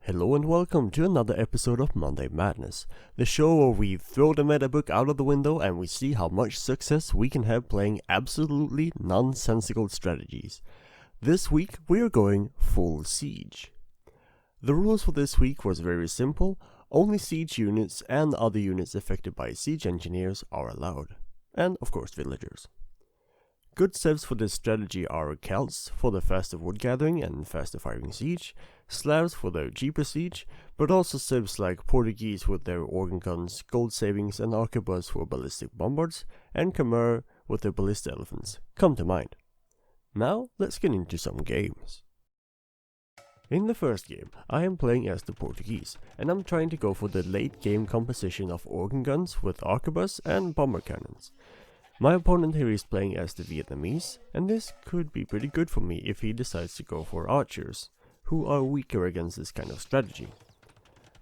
Hello and welcome to another episode of Monday Madness, the show where we throw the meta book out of the window and we see how much success we can have playing absolutely nonsensical strategies. This week we are going full siege. The rules for this week was very simple. Only siege units and other units affected by siege engineers are allowed, and of course villagers. Good civs for this strategy are Celts for the faster wood gathering and faster firing siege, Slavs for their cheaper siege, but also civs like Portuguese with their organ guns, gold savings and arquebus for ballistic bombards, and Khmer with their ballista elephants come to mind. Now let's get into some games. In the first game, I am playing as the Portuguese, and I'm trying to go for the late game composition of organ guns with arquebus and bomber cannons. My opponent here is playing as the Vietnamese, and this could be pretty good for me if he decides to go for archers, who are weaker against this kind of strategy.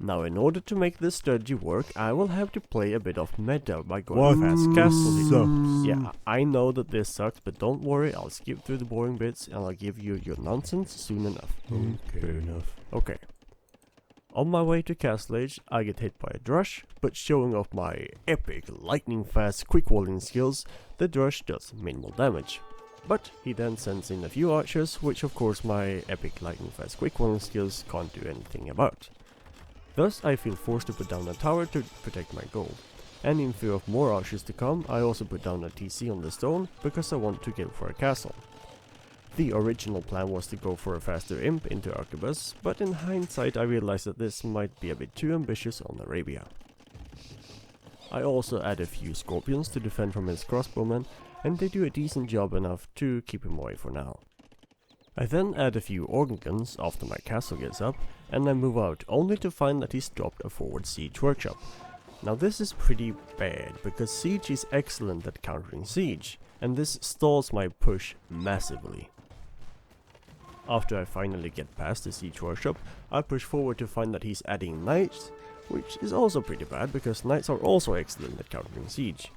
Now in order to make this strategy work, I will have to play a bit of meta by going fast castle. Yeah, I know that this sucks, but don't worry, I'll skip through the boring bits and I'll give you your nonsense soon enough. Okay. Fair enough. Okay. On my way to Castle Age, I get hit by a Drush, but showing off my epic lightning fast quick walling skills, the Drush does minimal damage. But he then sends in a few archers, which of course my epic lightning fast quick walling skills can't do anything about. Thus I feel forced to put down a tower to protect my gold. And in fear of more archers to come, I also put down a TC on the stone, because I want to go for a castle. The original plan was to go for a faster imp into Arquebus, but in hindsight I realized that this might be a bit too ambitious on Arabia. I also add a few scorpions to defend from his crossbowmen, and they do a decent job enough to keep him away for now. I then add a few organ guns after my castle gets up, and I move out only to find that he's dropped a forward siege workshop. Now this is pretty bad, because siege is excellent at countering siege, and this stalls my push massively. After I finally get past the siege workshop, I push forward to find that he's adding knights, which is also pretty bad because knights are also excellent at countering siege.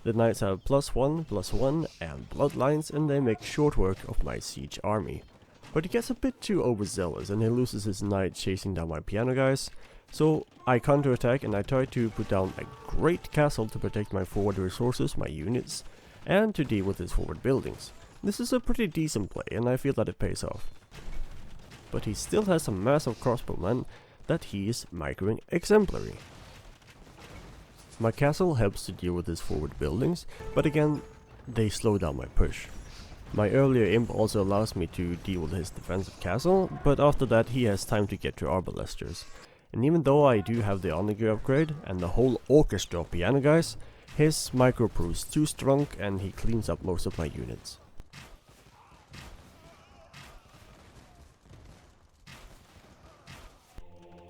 The knights have +1/+1 and bloodlines, and they make short work of my siege army. But he gets a bit too overzealous and he loses his knight chasing down my piano guys, so I counterattack and I try to put down a great castle to protect my forward resources, my units, and to deal with his forward buildings. This is a pretty decent play and I feel that it pays off. But he still has a massive crossbowman that he is microing exemplary. My castle helps to deal with his forward buildings, but again, they slow down my push. My earlier imp also allows me to deal with his defensive castle, but after that he has time to get to arbalesters. And even though I do have the honor gear upgrade and the whole orchestra of piano guys, his micro proves too strong and he cleans up most of my units.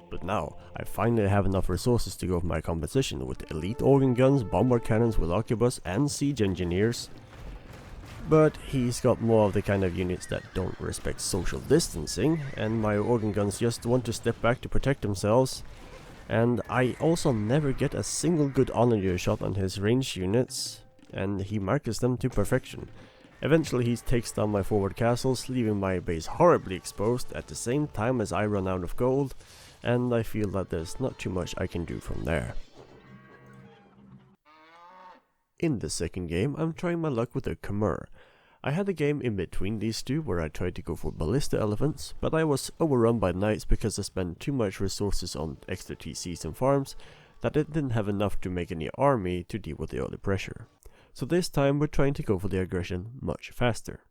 But now, I finally have enough resources to go with my composition with elite organ guns, bombard cannons with arquebus and siege engineers. But he's got more of the kind of units that don't respect social distancing, and my organ guns just want to step back to protect themselves. And I also never get a single good honor gear shot on his ranged units, and he markers them to perfection. Eventually he takes down my forward castles, leaving my base horribly exposed at the same time as I run out of gold, and I feel that there's not too much I can do from there. In the second game, I'm trying my luck with the Khmer. I had a game in between these two where I tried to go for ballista elephants, but I was overrun by knights because I spent too much resources on extra TCs and farms that I didn't have enough to make any army to deal with the early pressure. So this time we're trying to go for the aggression much faster.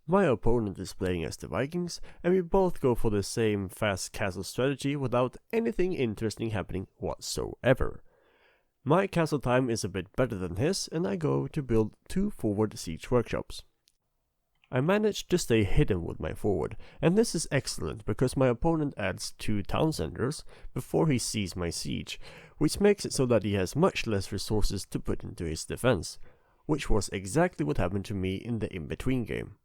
My opponent is playing as the Vikings, and we both go for the same fast castle strategy without anything interesting happening whatsoever. My castle time is a bit better than his, and I go to build 2 forward siege workshops. I managed to stay hidden with my forward, and this is excellent because my opponent adds 2 town centers before he sees my siege, which makes it so that he has much less resources to put into his defense, which was exactly what happened to me in the in-between game.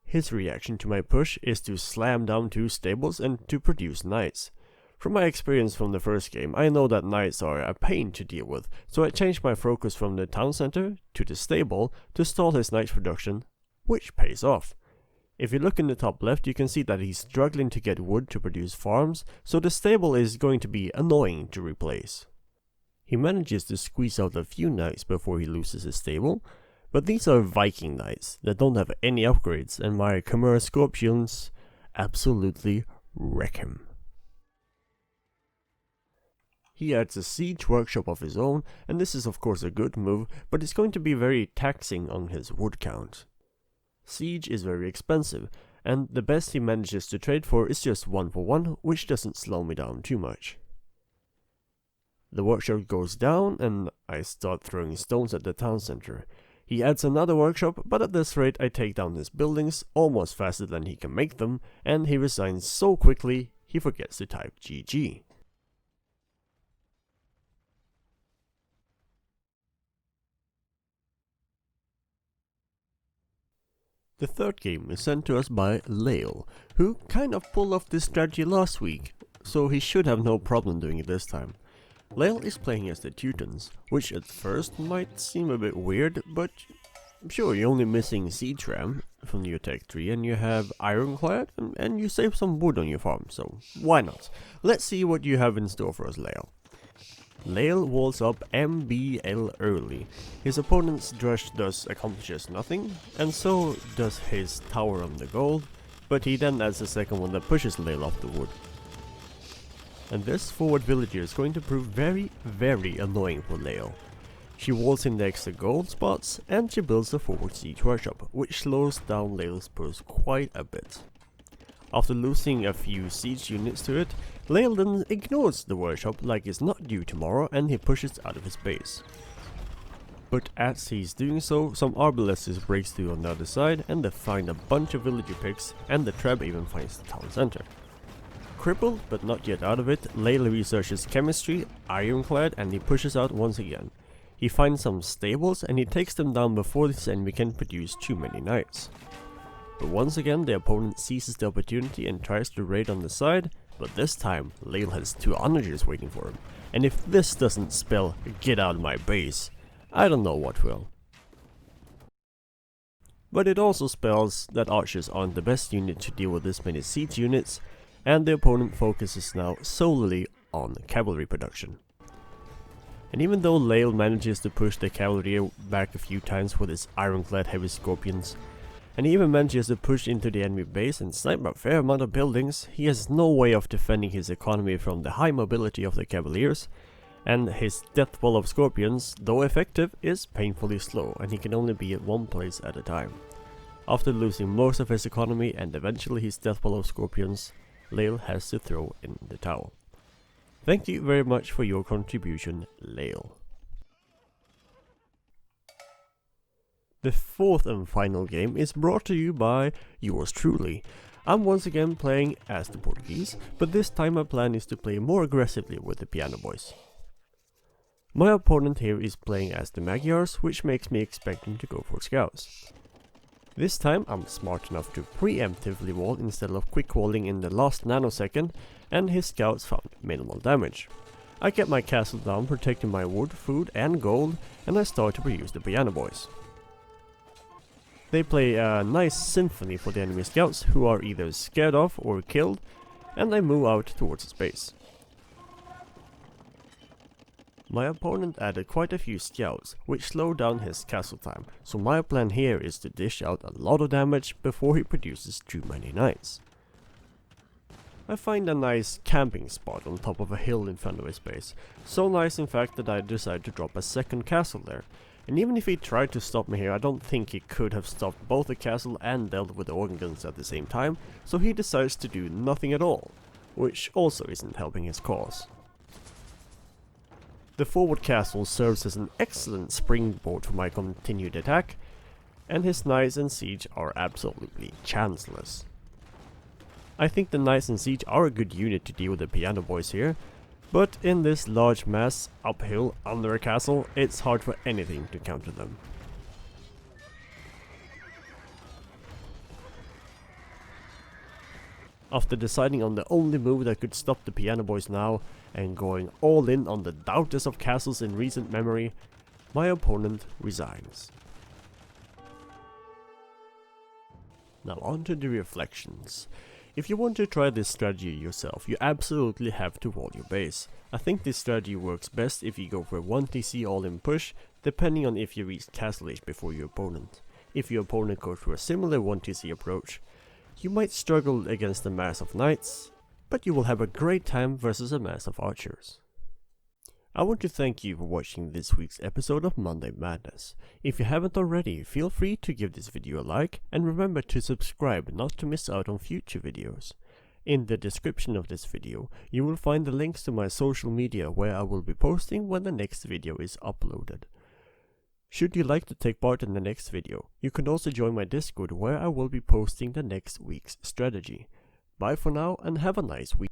His reaction to my push is to slam down 2 stables and to produce knights. From my experience from the first game, I know that knights are a pain to deal with, so I changed my focus from the town center to the stable to stall his knights production, which pays off. If you look in the top left, you can see that he's struggling to get wood to produce farms, so the stable is going to be annoying to replace. He manages to squeeze out a few knights before he loses his stable, but these are Viking knights that don't have any upgrades, and my Chimera Scorpions absolutely wreck him. He adds a siege workshop of his own, and this is of course a good move, but it's going to be very taxing on his wood count. Siege is very expensive, and the best he manages to trade for is just 1 for 1, which doesn't slow me down too much. The workshop goes down, and I start throwing stones at the town center. He adds another workshop, but at this rate I take down his buildings almost faster than he can make them, and he resigns so quickly he forgets to type GG. The third game is sent to us by Lael, who kind of pulled off this strategy last week, so he should have no problem doing it this time. Lael is playing as the Teutons, which at first might seem a bit weird, but sure, you're only missing Siege Ram from your tech tree, and you have Ironclad, and you save some wood on your farm, so why not? Let's see what you have in store for us, Lael. Lael walls up MBL early. His opponent's Drush thus accomplishes nothing, and so does his Tower on the Gold, but he then adds a second one that pushes Lael off the wood. And this forward villager is going to prove very, very annoying for Lael. She walls in the extra gold spots, and she builds a forward siege workshop, which slows down Lael's push quite a bit. After losing a few siege units to it, Lael then ignores the workshop like it's not due tomorrow, and he pushes out of his base. But as he's doing so, some Arbalestes breaks through on the other side, and they find a bunch of villager picks, and the Treb even finds the town center. Crippled, but not yet out of it, Lael researches chemistry, Ironclad, and he pushes out once again. He finds some stables, and he takes them down before this enemy can produce too many knights. But once again the opponent seizes the opportunity and tries to raid on the side, but this time Lael has 2 onagers waiting for him, and if this doesn't spell "get out of my base", I don't know what will. But it also spells that archers aren't the best unit to deal with this many siege units, and the opponent focuses now solely on cavalry production. And even though Lael manages to push the cavalry back a few times with his Ironclad heavy scorpions, and he even manages to push into the enemy base and snipe a fair amount of buildings, he has no way of defending his economy from the high mobility of the cavaliers, and his death ball of scorpions, though effective, is painfully slow, and he can only be at one place at a time. After losing most of his economy and eventually his death ball of scorpions, Lael has to throw in the towel. Thank you very much for your contribution, Lael. The fourth and final game is brought to you by yours truly. I'm once again playing as the Portuguese, but this time my plan is to play more aggressively with the Piano Boys. My opponent here is playing as the Magyars, which makes me expect him to go for scouts. This time I'm smart enough to preemptively wall instead of quick walling in the last nanosecond, and his scouts found minimal damage. I get my castle down protecting my wood, food and gold, and I start to produce the Piano Boys. They play a nice symphony for the enemy scouts, who are either scared off or killed, and they move out towards his base. My opponent added quite a few scouts, which slowed down his castle time, so my plan here is to dish out a lot of damage before he produces too many knights. I find a nice camping spot on top of a hill in front of his base, so nice in fact that I decide to drop a second castle there. And even if he tried to stop me here, I don't think he could have stopped both the castle and dealt with the organ guns at the same time, so he decides to do nothing at all, which also isn't helping his cause. The forward castle serves as an excellent springboard for my continued attack, and his knights and siege are absolutely chanceless. I think the knights and siege are a good unit to deal with the Piano Boys here, but in this large mass uphill under a castle, it's hard for anything to counter them. After deciding on the only move that could stop the Piano Boys now, and going all in on the doubtest of castles in recent memory, my opponent resigns. Now on to the reflections. If you want to try this strategy yourself, you absolutely have to wall your base. I think this strategy works best if you go for a 1TC all-in push, depending on if you reach castle age before your opponent. If your opponent goes for a similar 1TC approach, you might struggle against a mass of knights, but you will have a great time versus a mass of archers. I want to thank you for watching this week's episode of Monday Madness. If you haven't already, feel free to give this video a like and remember to subscribe not to miss out on future videos. In the description of this video, you will find the links to my social media where I will be posting when the next video is uploaded. Should you like to take part in the next video, you can also join my Discord where I will be posting the next week's strategy. Bye for now and have a nice week.